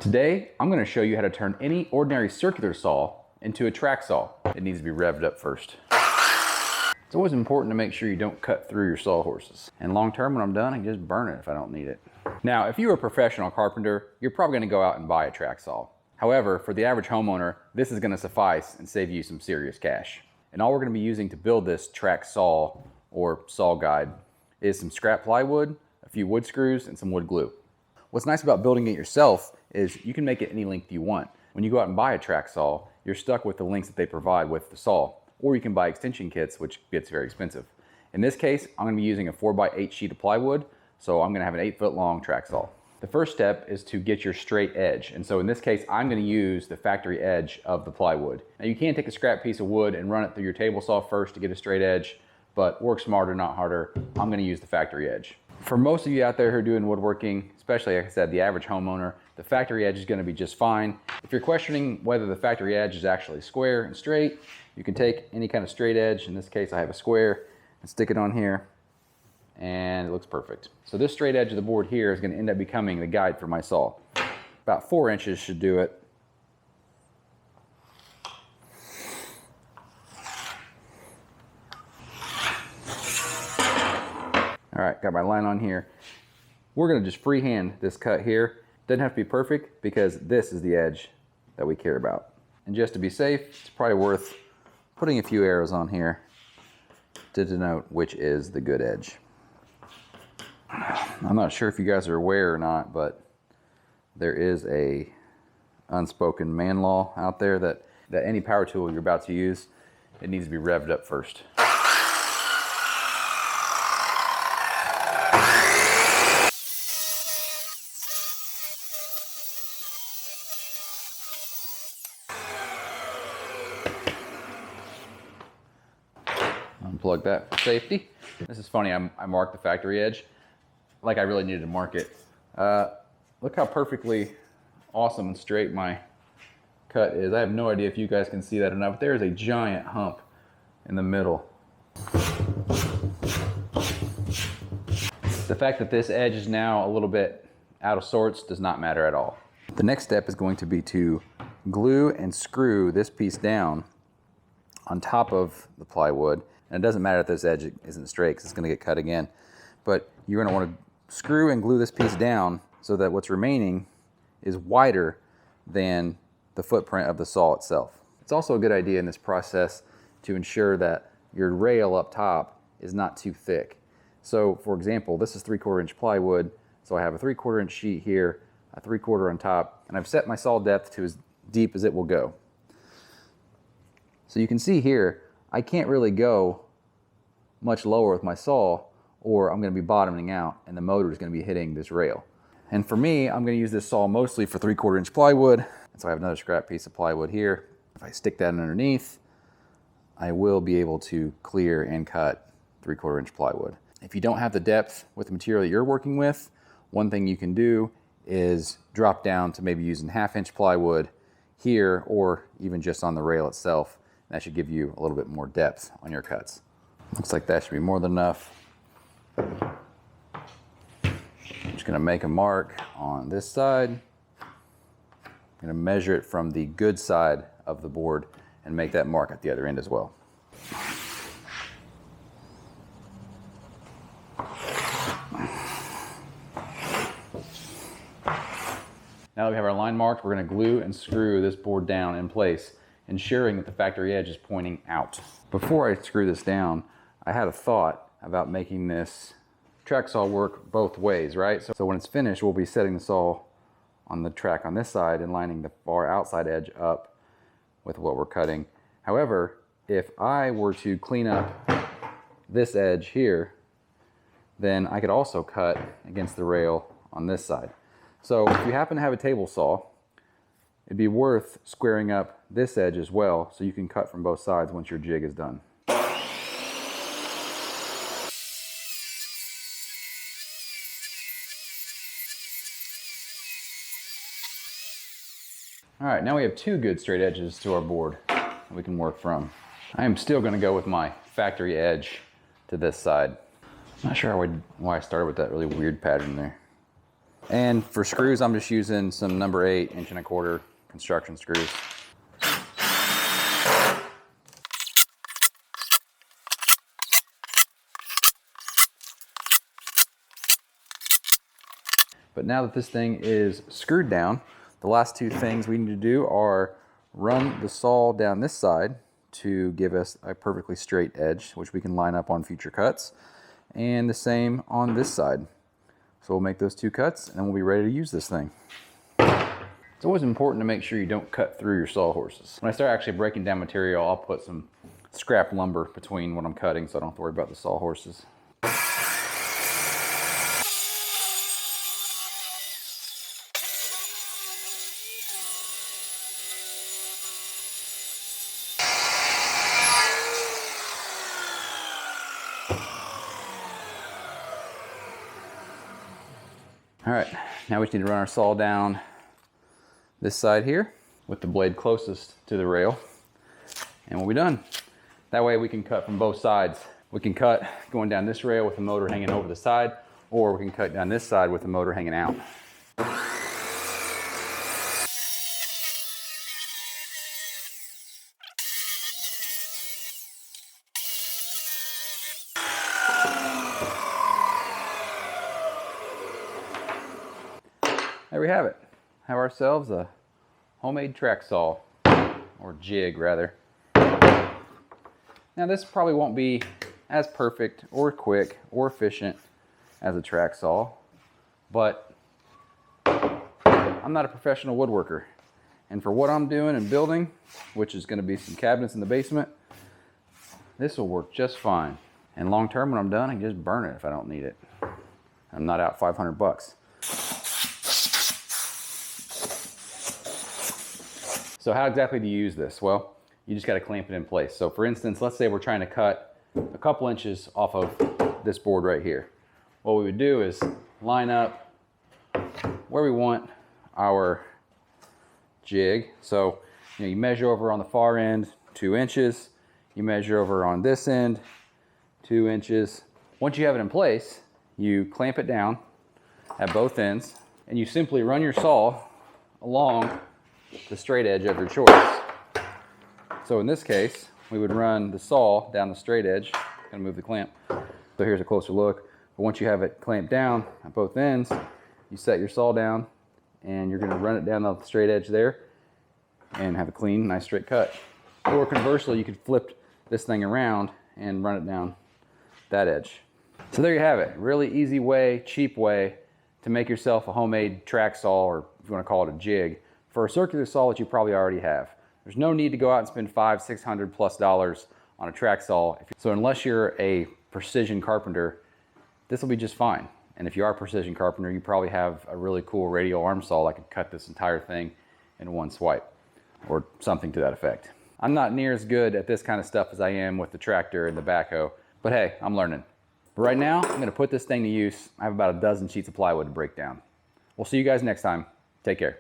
Today, I'm going to show you how to turn any ordinary circular saw into a track saw. It needs to be revved up first. It's always important to make sure you don't cut through your sawhorses. And long term, when I'm done, I can just burn it if I don't need it. Now, if you're a professional carpenter, you're probably going to go out and buy a track saw. However, for the average homeowner, this is going to suffice and save you some serious cash. And all we're going to be using to build this track saw or saw guide is some scrap plywood, a few wood screws, and some wood glue. What's nice about building it yourself is you can make it any length you want. When you go out and buy a track saw, you're stuck with the lengths that they provide with the saw, or you can buy extension kits, which gets very expensive. In this case, I'm going to be using a 4x8 sheet of plywood, so I'm going to have an 8-foot long track saw. The first step is to get your straight edge, and so in this case, I'm going to use the factory edge of the plywood. Now you can take a scrap piece of wood and run it through your table saw first to get a straight edge, but work smarter, not harder. I'm going to use the factory edge. For most of you out there who are doing woodworking, especially like I said, the average homeowner, the factory edge is going to be just fine. If you're questioning whether the factory edge is actually square and straight, you can take any kind of straight edge. In this case, I have a square, and stick it on here, and it looks perfect. So this straight edge of the board here is going to end up becoming the guide for my saw. About 4 inches should do it. All right, got my line on here. We're going to just freehand this cut here. Doesn't have to be perfect because this is the edge that we care about. And just to be safe, it's probably worth putting a few arrows on here to denote which is the good edge. I'm not sure if you guys are aware or not, but there is a unspoken man law out there that any power tool you're about to use, it needs to be revved up first. Unplug that for safety. This is funny, I marked the factory edge like I really needed to mark it. Look how perfectly awesome and straight my cut is. I have no idea if you guys can see that enough, but there's a giant hump in the middle. The fact that this edge is now a little bit out of sorts does not matter at all. The next step is going to be to glue and screw this piece down on top of the plywood. And it doesn't matter if this edge isn't straight because it's going to get cut again. But you're going to want to screw and glue this piece down so that what's remaining is wider than the footprint of the saw itself. It's also a good idea in this process to ensure that your rail up top is not too thick. So for example, this is 3/4 inch plywood. So I have a 3/4 inch sheet here, a 3/4 on top, and I've set my saw depth to as deep as it will go. So you can see here, I can't really go much lower with my saw or I'm going to be bottoming out and the motor is going to be hitting this rail. And for me, I'm going to use this saw mostly for 3/4 inch plywood. And so I have another scrap piece of plywood here. If I stick that underneath, I will be able to clear and cut 3/4 inch plywood. If you don't have the depth with the material that you're working with, one thing you can do is drop down to maybe using 1/2 inch plywood here or even just on the rail itself. That should give you a little bit more depth on your cuts. Looks like that should be more than enough. I'm just gonna make a mark on this side. I'm gonna measure it from the good side of the board and make that mark at the other end as well. Now that we have our line marked, we're gonna glue and screw this board down in place, ensuring that the factory edge is pointing out. Before I screw this down, I had a thought about making this track saw work both ways, right? So when it's finished, we'll be setting the saw on the track on this side and lining the far outside edge up with what we're cutting. However, if I were to clean up this edge here, then I could also cut against the rail on this side. So if you happen to have a table saw, it'd be worth squaring up this edge as well so you can cut from both sides once your jig is done. All right, now we have 2 good straight edges to our board that we can work from. I am still going to go with my factory edge to this side. I'm not sure why I started with that really weird pattern there. And for screws, I'm just using some number 8 1.25" construction screws. But now that this thing is screwed down, the last two things we need to do are run the saw down this side to give us a perfectly straight edge, which we can line up on future cuts, and the same on this side. So we'll make those 2 cuts and we'll be ready to use this thing. It's always important to make sure you don't cut through your sawhorses. When I start actually breaking down material, I'll put some scrap lumber between what I'm cutting so I don't have to worry about the sawhorses. All right, now we just need to run our saw down this side here with the blade closest to the rail, and we'll be done. That way we can cut from both sides. We can cut going down this rail with the motor hanging over the side, or we can cut down this side with the motor hanging out. There we have it. Have ourselves a homemade track saw, or jig rather. Now this probably won't be as perfect or quick or efficient as a track saw, but I'm not a professional woodworker. And for what I'm doing and building, which is going to be some cabinets in the basement, this will work just fine. And long term when I'm done, I can just burn it if I don't need it. I'm not out $500. So how exactly do you use this? Well, you just got to clamp it in place. So for instance, let's say we're trying to cut a couple inches off of this board right here. What we would do is line up where we want our jig. So you measure over on the far end 2 inches. You measure over on this end 2 inches. Once you have it in place, you clamp it down at both ends, and you simply run your saw along the straight edge of your choice. So in this case, we would run the saw down the straight edge. I'm gonna move the clamp. So here's a closer look. But once you have it clamped down at both ends, you set your saw down and you're gonna run it down the straight edge there and have a clean, nice straight cut. Or conversely, you could flip this thing around and run it down that edge. So there you have it. Really easy way, cheap way to make yourself a homemade track saw, or if you wanna call it a jig, for a circular saw that you probably already have. There's no need to go out and spend $500–600+ on a track saw. So unless you're a precision carpenter, this will be just fine. And if you are a precision carpenter, you probably have a really cool radial arm saw that could cut this entire thing in one swipe, or something to that effect. I'm not near as good at this kind of stuff as I am with the tractor and the backhoe, but hey, I'm learning. But right now, I'm gonna put this thing to use. I have about a dozen sheets of plywood to break down. We'll see you guys next time. Take care.